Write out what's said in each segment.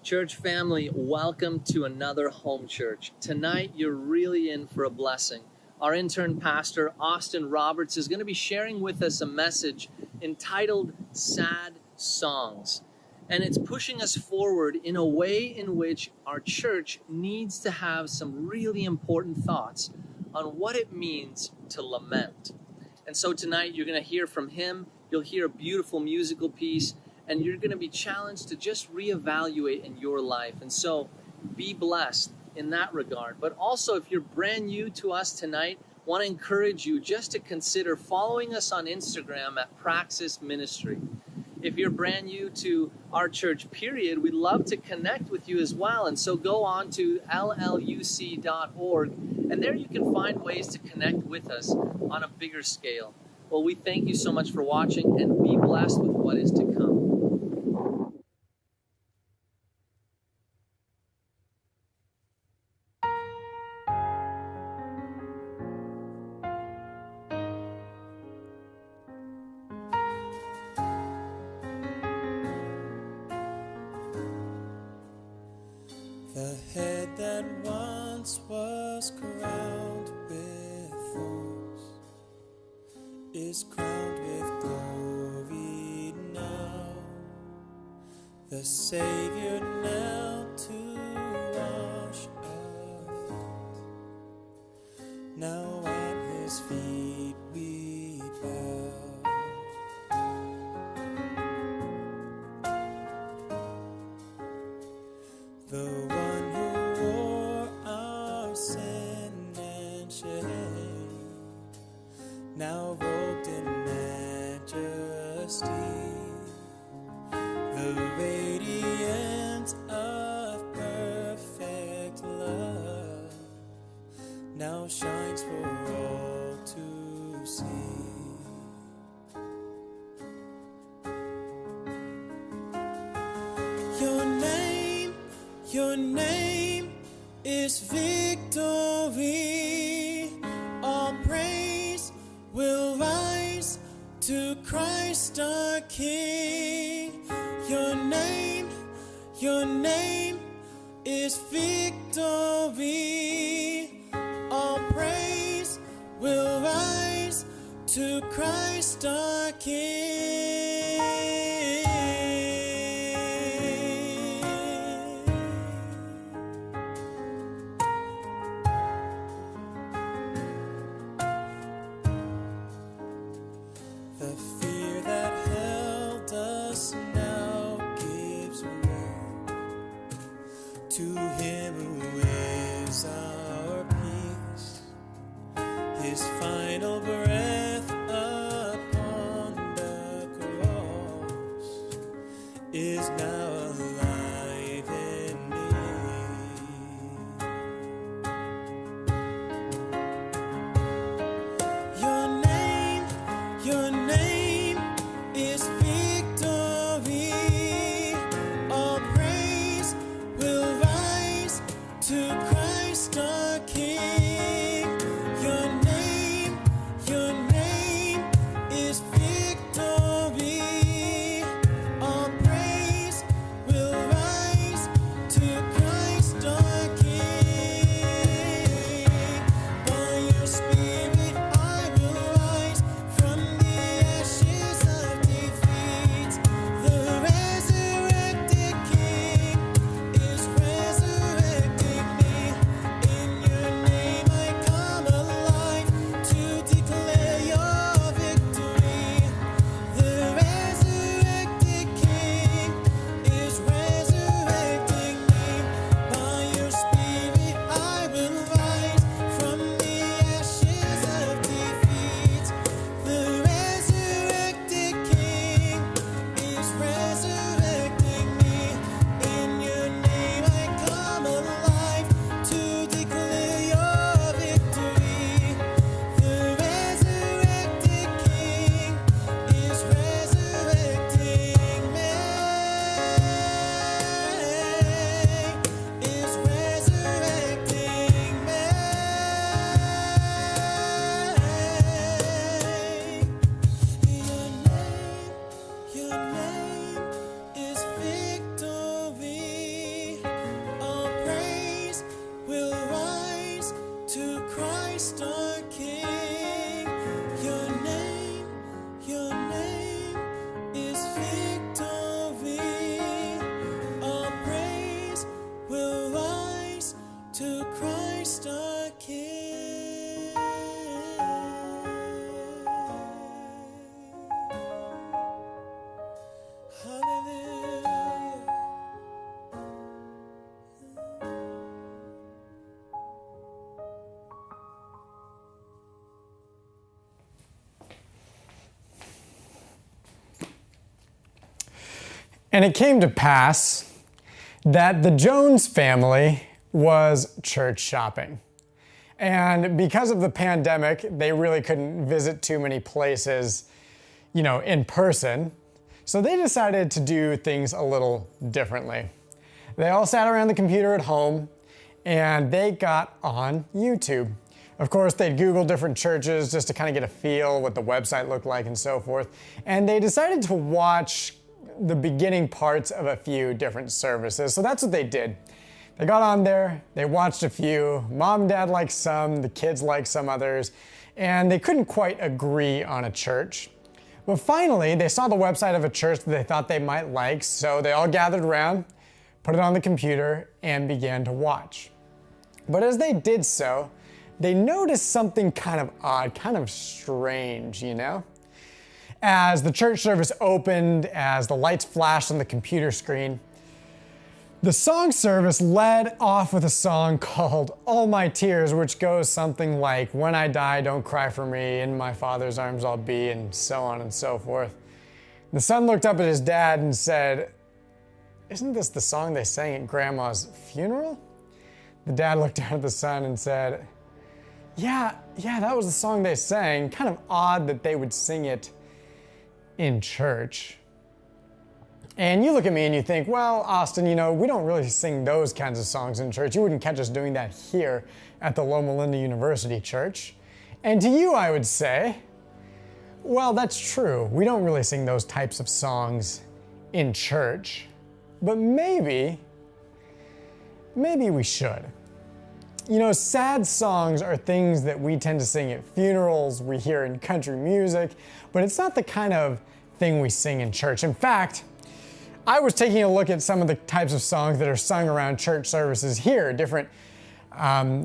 Church family, welcome to another home church. Tonight, you're really in for a blessing. Our intern pastor, Austin Roberts, is going to be sharing with us a message entitled Sad Songs. And it's pushing us forward in a way in which our church needs to have some really important thoughts on what it means to lament. And so tonight, you're going to hear from him. You'll hear a beautiful musical piece. And you're going to be challenged to just reevaluate in your life. And so be blessed in that regard. But also, if you're brand new to us tonight, want to encourage you just to consider following us on Instagram at Praxis Ministry. If you're brand new to our church, period, we'd love to connect with you as well. And so go on to LLUC.org, and there you can find ways to connect with us on a bigger scale. Well, we thank you so much for watching, and be blessed with what is to come. The head that once was crowned with thorns is crowned with glory now. The Savior knelt to wash our feet. Now at his feet we bow. The one who wore our sin and shame, now robed in majesty, the radiance of perfect love now shines for all to see. Your name is victory. All praise will rise to Christ our King. Your name is victory. All praise will rise to Christ our King. To him who is our peace, his final breath upon the cross is now alive in me. Your name is victory. All praise will to Christ our King. Your name is victory. All praise will And it came to pass that the Jones family was church shopping. And because of the pandemic, they really couldn't visit too many places, in person. So they decided to do things a little differently. They all sat around the computer at home and they got on YouTube. Of course, they'd Google different churches just to kind of get a feel what the website looked like and so forth. And they decided to watch the beginning parts of a few different services. So that's what they did. They got on there, they watched a few. Mom and dad liked some, the kids liked some others, and they couldn't quite agree on a church. But finally, they saw the website of a church that they thought they might like, so they all gathered around, put it on the computer, and began to watch. But as they did so, they noticed something kind of odd, kind of strange, As the church service opened, as the lights flashed on the computer screen, the song service led off with a song called All My Tears, which goes something like, when I die, don't cry for me, in my Father's arms I'll be, and so on and so forth. The son looked up at his dad and said, isn't this the song they sang at Grandma's funeral? The dad looked down at the son and said, yeah, that was the song they sang. Kind of odd that they would sing it in church. And you look at me and you think, well, Austin, we don't really sing those kinds of songs in church. You wouldn't catch us doing that here at the Loma University Church. And to you, I would say, well, that's true. We don't really sing those types of songs in church. But maybe we should. Sad songs are things that we tend to sing at funerals, we hear in country music, but it's not the kind of thing we sing in church. In fact, I was taking a look at some of the types of songs that are sung around church services here, different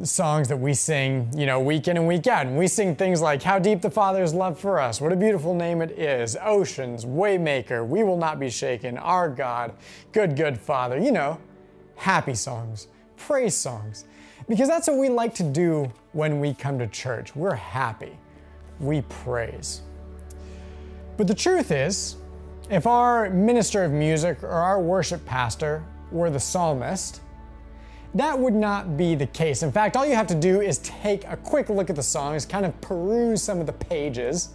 songs that we sing, week in and week out. And we sing things like How Deep the Father's Love for Us, What a Beautiful Name It Is, Oceans, Waymaker, We Will Not Be Shaken, Our God, Good, Good Father, happy songs, praise songs. Because that's what we like to do when we come to church. We're happy. We praise. But the truth is, if our minister of music or our worship pastor were the psalmist, that would not be the case. In fact, all you have to do is take a quick look at the songs, kind of peruse some of the pages,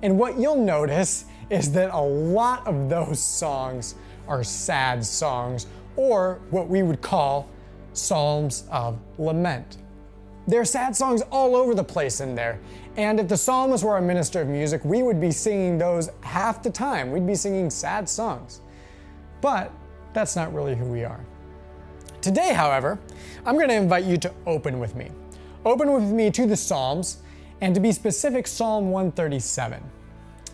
and what you'll notice is that a lot of those songs are sad songs, or what we would call psalms of lament. There are sad songs all over the place in there. And if the psalmist were a minister of music, we would be singing those half the time. We'd be singing sad songs. But that's not really who we are. Today, however, I'm going to invite you to open with me. Open with me to the Psalms, and to be specific, Psalm 137.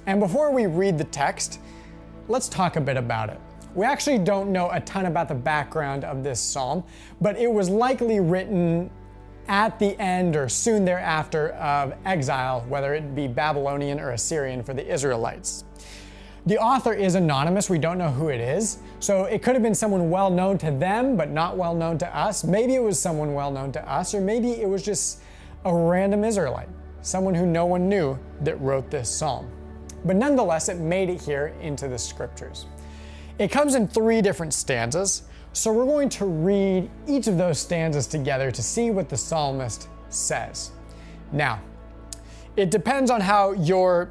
And before we read the text, let's talk a bit about it. We actually don't know a ton about the background of this psalm, but it was likely written at the end or soon thereafter of exile, whether it be Babylonian or Assyrian for the Israelites. The author is anonymous, we don't know who it is, so it could have been someone well known to them but not well known to us. Maybe it was someone well known to us, or maybe it was just a random Israelite, someone who no one knew that wrote this psalm. But nonetheless, it made it here into the scriptures. It comes in 3 different stanzas, so we're going to read each of those stanzas together to see what the psalmist says. Now, it depends on how your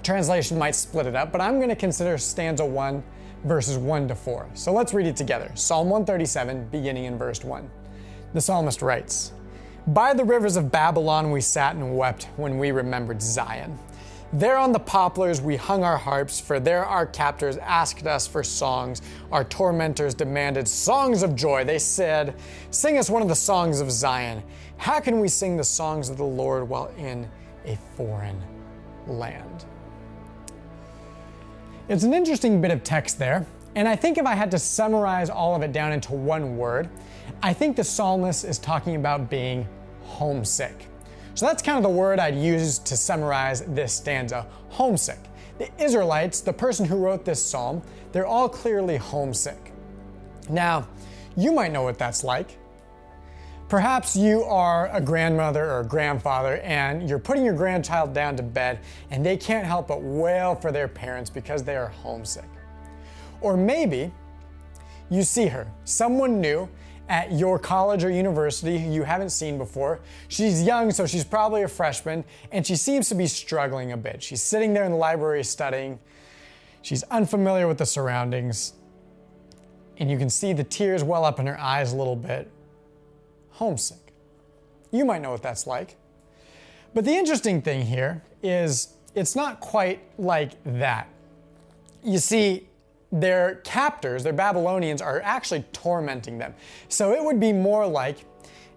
translation might split it up, but I'm going to consider stanza 1, verses 1 to 4. So let's read it together. Psalm 137, beginning in verse 1. The psalmist writes, "By the rivers of Babylon we sat and wept when we remembered Zion. There on the poplars we hung our harps, for there our captors asked us for songs. Our tormentors demanded songs of joy. They said, 'Sing us one of the songs of Zion.' How can we sing the songs of the Lord while in a foreign land?" It's an interesting bit of text there, and I think if I had to summarize all of it down into one word, I think the psalmist is talking about being homesick. So that's kind of the word I'd use to summarize this stanza, homesick. The Israelites, the person who wrote this psalm, they're all clearly homesick. Now, you might know what that's like. Perhaps you are a grandmother or a grandfather and you're putting your grandchild down to bed and they can't help but wail for their parents because they are homesick. Or maybe you see her, someone new at your college or university who you haven't seen before. She's young, so she's probably a freshman, and she seems to be struggling a bit. She's sitting there in the library studying. She's unfamiliar with the surroundings, and you can see the tears well up in her eyes a little bit. Homesick. You might know what that's like. But the interesting thing here is it's not quite like that. You see, their captors, their Babylonians, are actually tormenting them. So it would be more like,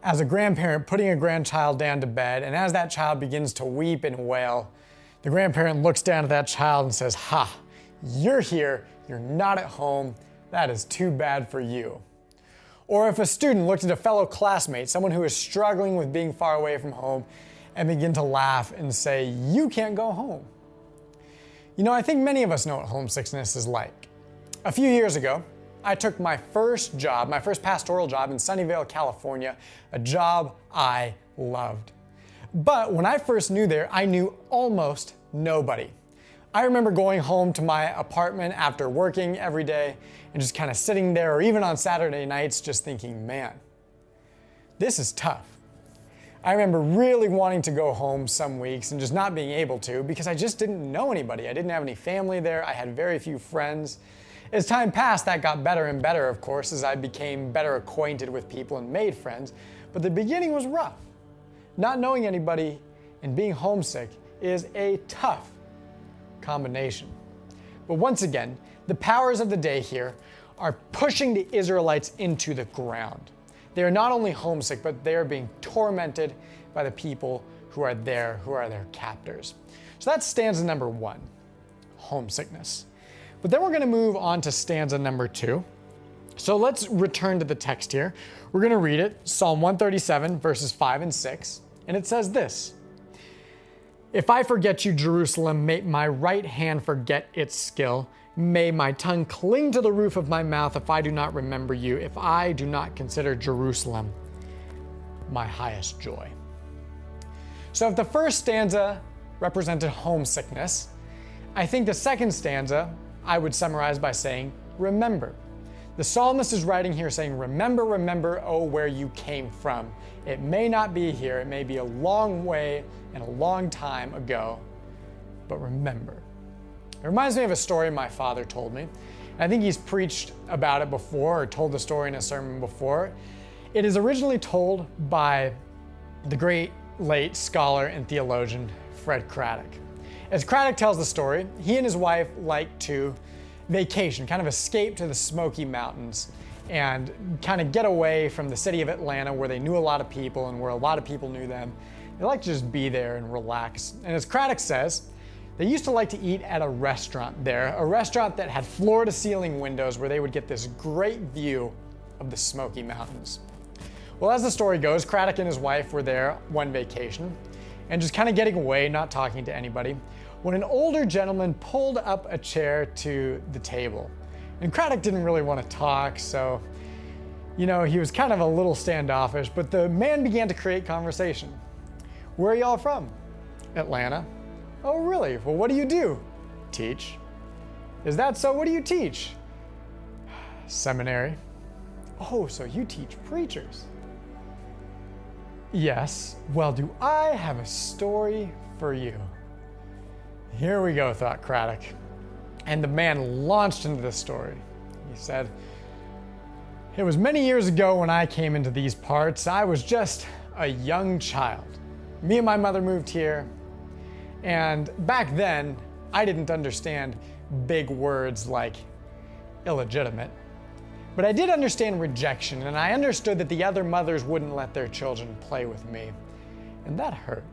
as a grandparent putting a grandchild down to bed, and as that child begins to weep and wail, the grandparent looks down at that child and says, "Ha, you're here, you're not at home, that is too bad for you." Or if a student looked at a fellow classmate, someone who is struggling with being far away from home, and begin to laugh and say, "You can't go home." You know, I think many of us know what homesickness is like. A few years ago, I took my first pastoral job in Sunnyvale, California, a job I loved. But when I first knew there, I knew almost nobody. I remember going home to my apartment after working every day and just kind of sitting there, or even on Saturday nights, just thinking, man, this is tough. I remember really wanting to go home some weeks and just not being able to because I just didn't know anybody. I didn't have any family there. I had very few friends. As time passed, that got better and better, of course, as I became better acquainted with people and made friends. But the beginning was rough. Not knowing anybody and being homesick is a tough combination. But once again, the powers of the day here are pushing the Israelites into the ground. They are not only homesick, but they are being tormented by the people who are there, who are their captors. So that's stanza number 1, homesickness. But then we're going to move on to stanza number 2. So let's return to the text here. We're going to read it, Psalm 137, verses 5 and 6. And it says this: "If I forget you, Jerusalem, may my right hand forget its skill. May my tongue cling to the roof of my mouth if I do not remember you, if I do not consider Jerusalem my highest joy." So if the first stanza represented homesickness, I think the second stanza I would summarize by saying, remember. The psalmist is writing here saying, remember, remember, oh, where you came from. It may not be here, it may be a long way and a long time ago, but remember. It reminds me of a story my father told me. I think he's preached about it before or told the story in a sermon before. It is originally told by the great late scholar and theologian Fred Craddock. As Craddock tells the story, he and his wife liked to vacation, kind of escape to the Smoky Mountains and kind of get away from the city of Atlanta where they knew a lot of people and where a lot of people knew them. They liked to just be there and relax. And as Craddock says, they used to like to eat at a restaurant there, a restaurant that had floor-to-ceiling windows where they would get this great view of the Smoky Mountains. Well, as the story goes, Craddock and his wife were there one vacation and just kind of getting away, not talking to anybody, when an older gentleman pulled up a chair to the table. And Craddock didn't really want to talk, so, he was kind of a little standoffish, but the man began to create conversation. "Where are y'all from?" "Atlanta." "Oh, really? Well, what do you do?" "Teach." "Is that so? What do you teach?" "Seminary." "Oh, so you teach preachers?" "Yes. Well, do I have a story for you?" Here we go, thought Craddock. And the man launched into the story. He said, "It was many years ago when I came into these parts. I was just a young child. Me and my mother moved here. And back then, I didn't understand big words like illegitimate. But I did understand rejection, and I understood that the other mothers wouldn't let their children play with me. And that hurt.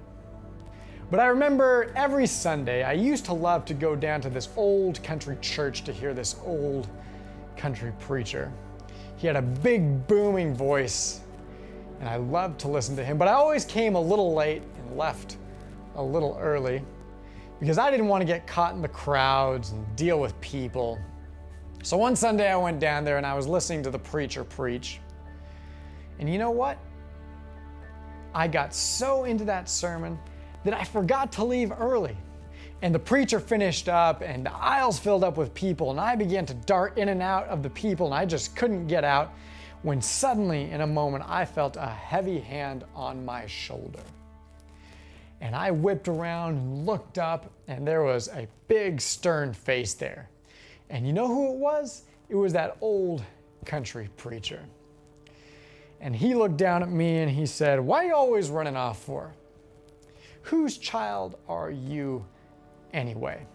But I remember every Sunday, I used to love to go down to this old country church to hear this old country preacher. He had a big booming voice, and I loved to listen to him, but I always came a little late and left a little early because I didn't want to get caught in the crowds and deal with people. So one Sunday I went down there and I was listening to the preacher preach. And you know what? I got so into that sermon that I forgot to leave early. And the preacher finished up and the aisles filled up with people, and I began to dart in and out of the people, and I just couldn't get out, when suddenly in a moment I felt a heavy hand on my shoulder. And I whipped around and looked up, and there was a big stern face there. And you know who it was? It was that old country preacher. And he looked down at me and he said, "Why are you always running off for? Whose child are you anyway?"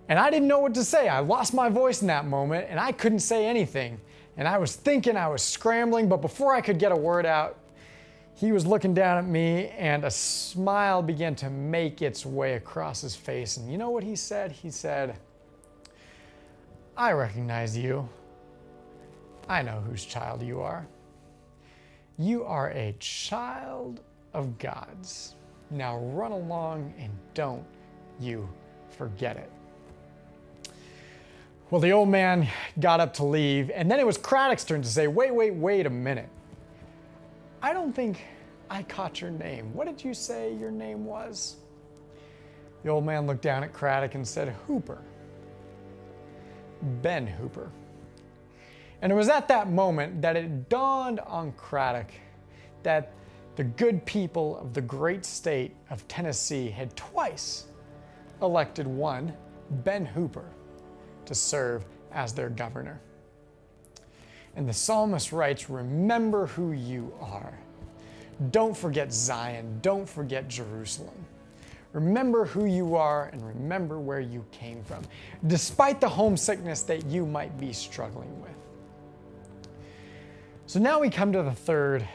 And I didn't know what to say. I lost my voice in that moment and I couldn't say anything. And I was thinking, I was scrambling, but before I could get a word out, he was looking down at me and a smile began to make its way across his face. And you know what he said? He said, "I recognize you. I know whose child you are. You are a child of God's. Now run along and don't you forget it." Well, the old man got up to leave, and then it was Craddock's turn to say, wait a minute. "I don't think I caught your name. What did you say your name was?" The old man looked down at Craddock and said, "Hooper. Ben Hooper." And it was at that moment that it dawned on Craddock that the good people of the great state of Tennessee had twice elected one, Ben Hooper, to serve as their governor. And the psalmist writes, "Remember who you are. Don't forget Zion. Don't forget Jerusalem. Remember who you are and remember where you came from, despite the homesickness that you might be struggling with." So now we come to the third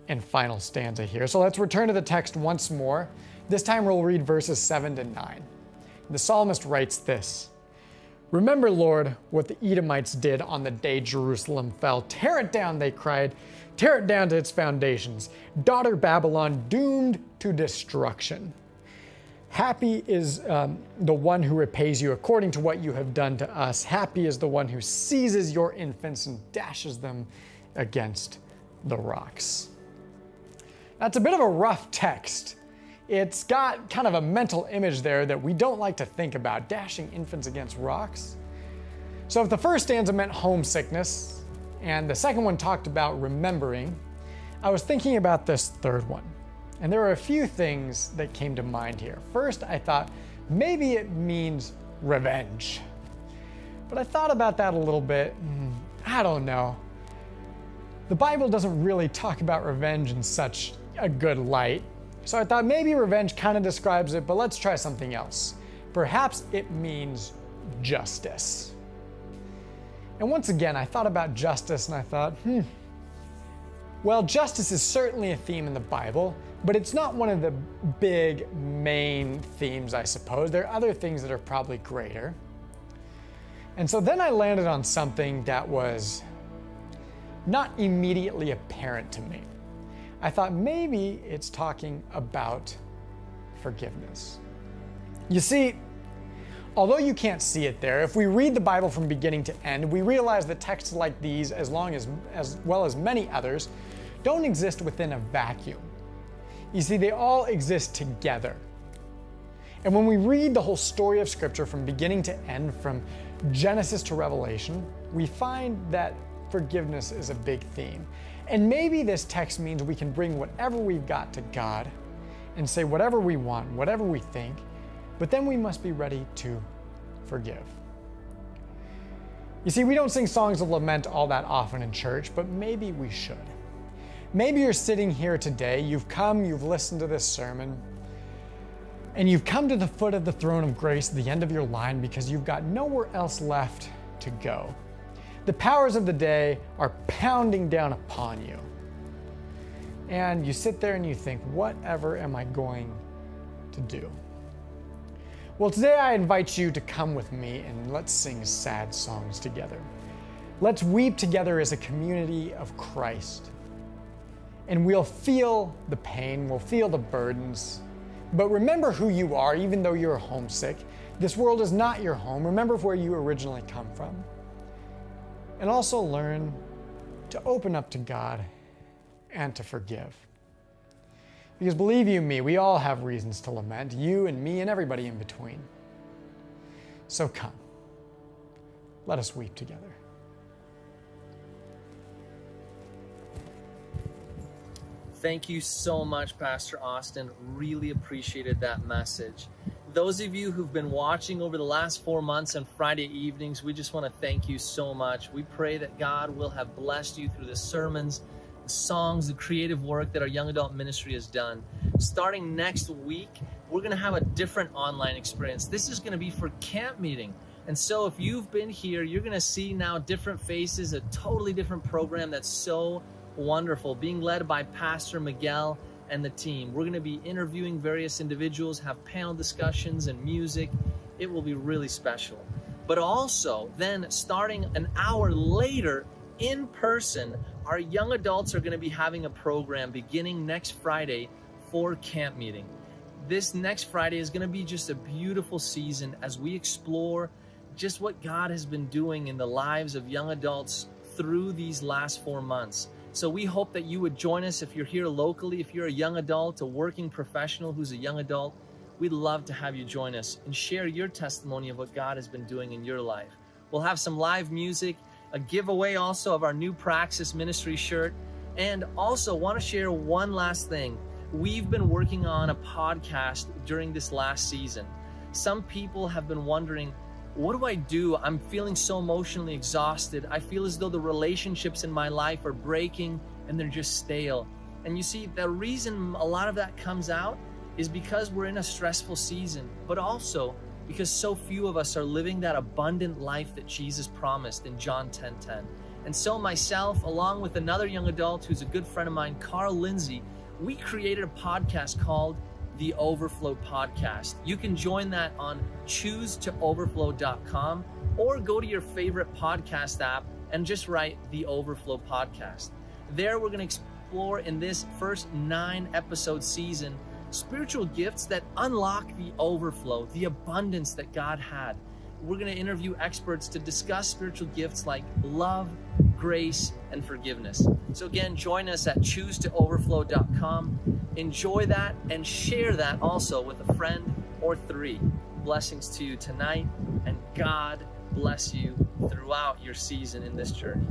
and final stanza here. So let's return to the text once more. This time we'll read verses 7 to 9. The psalmist writes this: "Remember, Lord, what the Edomites did on the day Jerusalem fell. Tear it down," they cried. "Tear it down to its foundations. Daughter Babylon, doomed to destruction. Happy is the one who repays you according to what you have done to us. Happy is the one who seizes your infants and dashes them against the rocks." That's a bit of a rough text. It's got kind of a mental image there that we don't like to think about, dashing infants against rocks. So if the first stanza meant homesickness and the second one talked about remembering, I was thinking about this third one. And there were a few things that came to mind here. First, I thought maybe it means revenge. But I thought about that a little bit. I don't know. The Bible doesn't really talk about revenge in such a good light. So I thought maybe revenge kind of describes it, but let's try something else. Perhaps it means justice. And once again, I thought about justice and I thought, well, justice is certainly a theme in the Bible, but it's not one of the big main themes, I suppose. There are other things that are probably greater. And so then I landed on something that was not immediately apparent to me. I thought maybe it's talking about forgiveness. You see, although you can't see it there, if we read the Bible from beginning to end, we realize that texts like these, as well as many others, don't exist within a vacuum. You see, they all exist together. And when we read the whole story of Scripture from beginning to end, from Genesis to Revelation, we find that forgiveness is a big theme. And maybe this text means we can bring whatever we've got to God and say whatever we want, whatever we think, but then we must be ready to forgive. You see, we don't sing songs of lament all that often in church, but maybe we should. Maybe you're sitting here today, you've listened to this sermon, and you've come to the foot of the throne of grace at the end of your line because you've got nowhere else left to go. The powers of the day are pounding down upon you. And you sit there and you think, whatever am I going to do? Well, today I invite you to come with me and let's sing sad songs together. Let's weep together as a community of Christ. And we'll feel the pain, we'll feel the burdens. But remember who you are, even though you're homesick. This world is not your home. Remember where you originally come from. And also learn to open up to God and to forgive. Because believe you me, we all have reasons to lament, you and me and everybody in between. So come, let us weep together. Thank you so much, Pastor Austin. Really appreciated that message. Those of you who've been watching over the last 4 months on Friday evenings, we just want to thank you so much. We pray that God will have blessed you through the sermons, the songs, the creative work that our young adult ministry has done. Starting next week, we're going to have a different online experience. This is going to be for camp meeting. And so if you've been here, you're going to see now different faces, a totally different program that's so wonderful, being led by Pastor Miguel and the team. We're going to be interviewing various individuals, have panel discussions and music. It will be really special. But also, then starting an hour later, in person, our young adults are going to be having a program beginning next Friday for camp meeting. This next Friday is going to be just a beautiful season as we explore just what God has been doing in the lives of young adults through these last 4 months. So we hope that you would join us if you're here locally, if you're a young adult, a working professional who's a young adult. We'd love to have you join us and share your testimony of what God has been doing in your life. We'll have some live music, a giveaway also of our new Praxis ministry shirt, and also want to share one last thing. We've been working on a podcast during this last season. Some people have been wondering, what do I do? I'm feeling so emotionally exhausted. I feel as though the relationships in my life are breaking and they're just stale. And you see, the reason a lot of that comes out is because we're in a stressful season, but also because so few of us are living that abundant life that Jesus promised in John 10:10. And so myself, along with another young adult who's a good friend of mine, Carl Lindsay, we created a podcast called The Overflow Podcast. You can join that on choosetooverflow.com or go to your favorite podcast app and just write The Overflow Podcast. There we're going to explore in this first 9-episode season spiritual gifts that unlock the overflow, the abundance that God had. We're going to interview experts to discuss spiritual gifts like love, grace, and forgiveness. So again, join us at choosetooverflow.com. Enjoy that and share that also with a friend or 3. Blessings to you tonight, and God bless you throughout your season in this journey.